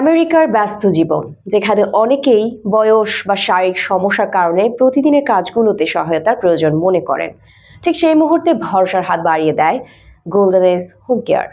আমেরিকার ব্যস্ত জীবন, যেখানে অনেকেই বয়স বা শারীরিক সমস্যার কারণে প্রতিদিনের কাজগুলোতে সহায়তার প্রয়োজন মনে করেন, ঠিক সেই মুহূর্তে ভরসার হাত বাড়িয়ে দেয় গোল্ডেন এজ হোম কেয়ার।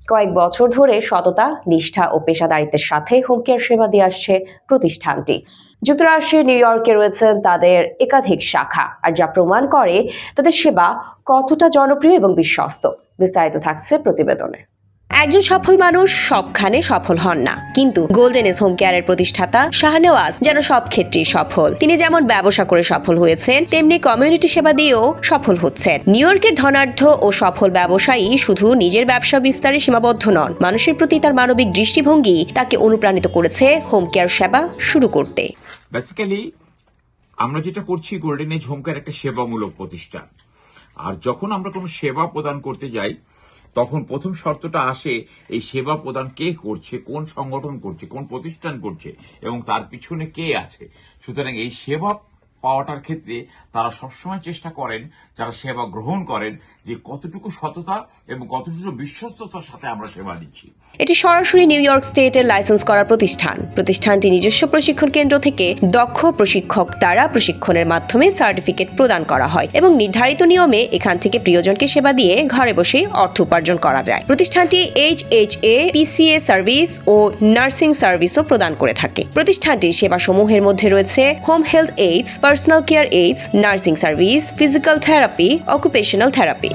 কয়েক বছর ধরে সততা, নিষ্ঠা ও পেশাদারিত্বের সাথে হোম কেয়ার সেবা দিয়ে আসছে প্রতিষ্ঠানটি। যুক্তরাষ্ট্রের নিউ ইয়র্কে রয়েছেন তাদের একাধিক শাখা, আর যা প্রমাণ করে তাদের সেবা কতটা জনপ্রিয় এবং বিশ্বস্ত। বিস্তারিত থাকছে প্রতিবেদনে। একজন সফল মানুষ সবখানে সফল হন না, কিন্তু গোল্ডেন এজ হোম কেয়ারের প্রতিষ্ঠাতা শাহনেওয়াজ যেন সব ক্ষেত্রেই সফল। তিনি যেমন ব্যবসা করে সফল হয়েছেন, তেমনি কমিউনিটি সেবা দিয়েও সফল হচ্ছেন। নিউ ইয়র্কের ধনাঢ্য ও সফল ব্যবসায়ী শুধু নিজের ব্যবসা বিস্তারে সীমাবদ্ধ নন, মানুষের প্রতি তার মানবিক দৃষ্টিভঙ্গি তাকে অনুপ্রাণিত করেছে হোম কেয়ার সেবা শুরু করতে। বেসিক্যালি আমরা যেটা করছি, গোল্ডেন এজ হোম কেয়ার একটা সেবামূলক প্রতিষ্ঠান। আর যখন আমরা কোনো সেবা প্রদান করতে যাই, তখন প্রথম শর্তটা আসে এই সেবা প্রদান কে করছে, কোন সংগঠন করছে, কোন প্রতিষ্ঠান করছে এবং তার পিছনে কে আছে। সুতরাং এই সেবা পাওয়াটার ক্ষেত্রে তারা সবসময় চেষ্টা করেন, যারা সেবা গ্রহণ করেন, যে কতটুকু সততা এবং কতটুকু বিশ্বস্ততার সাথে আমরা সেবা দিচ্ছি। এটি সরাসরি নিউ ইয়র্ক স্টেটের লাইসেন্স করা প্রতিষ্ঠান। প্রতিষ্ঠানটি নিজস্ব প্রশিক্ষণ কেন্দ্র থেকে দক্ষ প্রশিক্ষক দ্বারা প্রশিক্ষণের মাধ্যমে সার্টিফিকেট প্রদান করা হয় এবং নির্ধারিত নিয়মে এখান থেকে প্রিয়জনকে সেবা দিয়ে ঘরে বসে অর্থ উপার্জন করা যায়। প্রতিষ্ঠানটি HHA, PCA সার্ভিস ও নার্সিং সার্ভিসও প্রদান করে থাকে। প্রতিষ্ঠানটির সেবাসমূহের মধ্যে রয়েছে home health aids, personal care aids, nursing service, physical therapy, occupational therapy.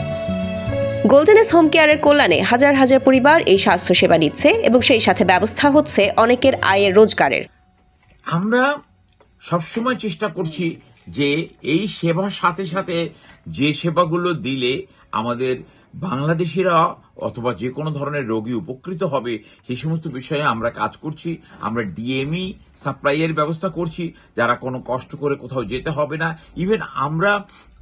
Golden age home কেয়ারের কল্যাণে হাজার হাজার পরিবার এই স্বাস্থ্য সেবা নিচ্ছে এবং সেই সাথে ব্যবস্থা হচ্ছে অনেকের আয়ের রোজগারের। আমরা সবসময় চেষ্টা করছি যে এই সেবার সাথে সাথে যে সেবাগুলো দিলে আমাদের বাংলাদেশিরা অথবা যে কোনো ধরনের রোগী উপকৃত হবে, সেই সমস্ত বিষয়ে আমরা কাজ করছি। আমরা ডিএমই সাপ্লাইয়ের ব্যবস্থা করছি, যারা কোনো কষ্ট করে কোথাও যেতে হবে না। ইভেন আমরা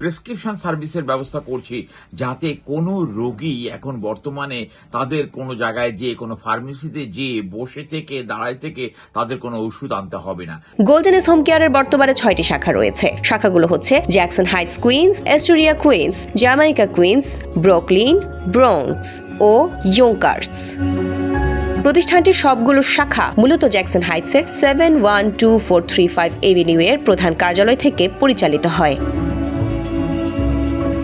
প্রেসক্রিপশন সার্ভিসের ব্যবস্থা করছি, যাতে কোনো রোগী এখন বর্তমানে তাদের কোনো জায়গায় যে কোনো ফার্মেসিতে যে বসে থেকে দাঁড়ায় থেকে তাদের কোনো ওষুধ আনতে হবে না। গোল্ডেন এজ হোম কেয়ারের বর্তমানে 6টি শাখা রয়েছে। শাখাগুলো হচ্ছে Jackson Heights Queens, Astoria Queens, Jamaica Queens, Brooklyn, Bronx ও ইয়ঙ্কার্স। প্রতিষ্ঠানটির সবগুলো শাখা মূলত জ্যাকসন হাইটসের 712435 এভিনিউ এর প্রধান কার্যালয় থেকে পরিচালিত হয়।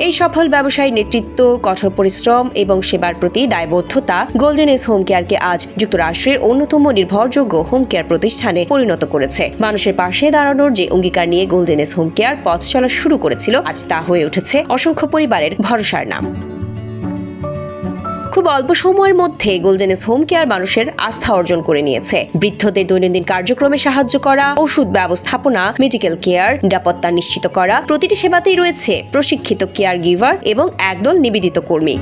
এই সফল ব্যবসায়ী নেতৃত্ব, কঠোর পরিশ্রম এবং সেবার প্রতি দায়বদ্ধতা গোল্ডেন এজ হোম কেয়ারকে আজ যুক্তরাষ্ট্রের অন্যতম নির্ভরযোগ্য হোম কেয়ার প্রতিষ্ঠানে পরিণত করেছে। মানুষের পাশে দাঁড়ানোর যে অঙ্গীকার নিয়ে গোল্ডেন এজ হোম কেয়ার পথ চলা শুরু করেছিল, আজ তা হয়ে উঠেছে অসংখ্য পরিবারের ভরসার নাম। খুব অল্প সময়ের মধ্যে গোল্ডেন এজ হোম কেয়ার মানুষের আস্থা অর্জন করে নিয়েছে। বৃদ্ধদের দৈনন্দিন কার্যক্রমে সাহায্য করা, ওষুধ ব্যবস্থাপনা, মেডিকেল কেয়ার, নিরাপত্তা নিশ্চিত করা, প্রতিটি সেবাতেই রয়েছে প্রশিক্ষিত কেয়ার গিভার এবং একদল নিবেদিত কর্মী।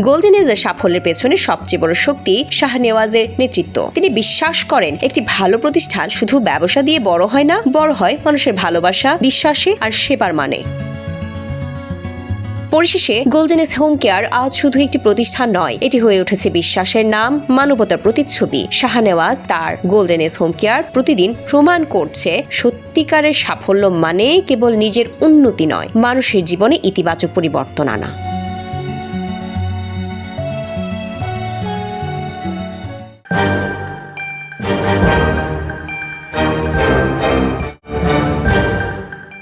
গোল্ডেন এজের সাফল্যের পেছনে সবচেয়ে বড় শক্তি শাহনেওয়াজের নেতৃত্ব। তিনি বিশ্বাস করেন, একটি ভালো প্রতিষ্ঠান শুধু ব্যবসা দিয়ে বড় হয় না, বড় হয় মানুষের ভালোবাসা, বিশ্বাসে আর সেবার মানে। পরিশেষে গোল্ডেন এজ হোম কেয়ার আজ শুধু একটি প্রতিষ্ঠান নয়, এটি হয়ে উঠেছে বিশ্বাসের নাম, মানবতার প্রতিচ্ছবি। শাহনেওয়াজ তার গোল্ডেন এজ হোম কেয়ার প্রতিদিন প্রমাণ করছে, সত্যিকারের সাফল্য মানে কেবল নিজের উন্নতি নয়, মানুষের জীবনে ইতিবাচক পরিবর্তন আনা।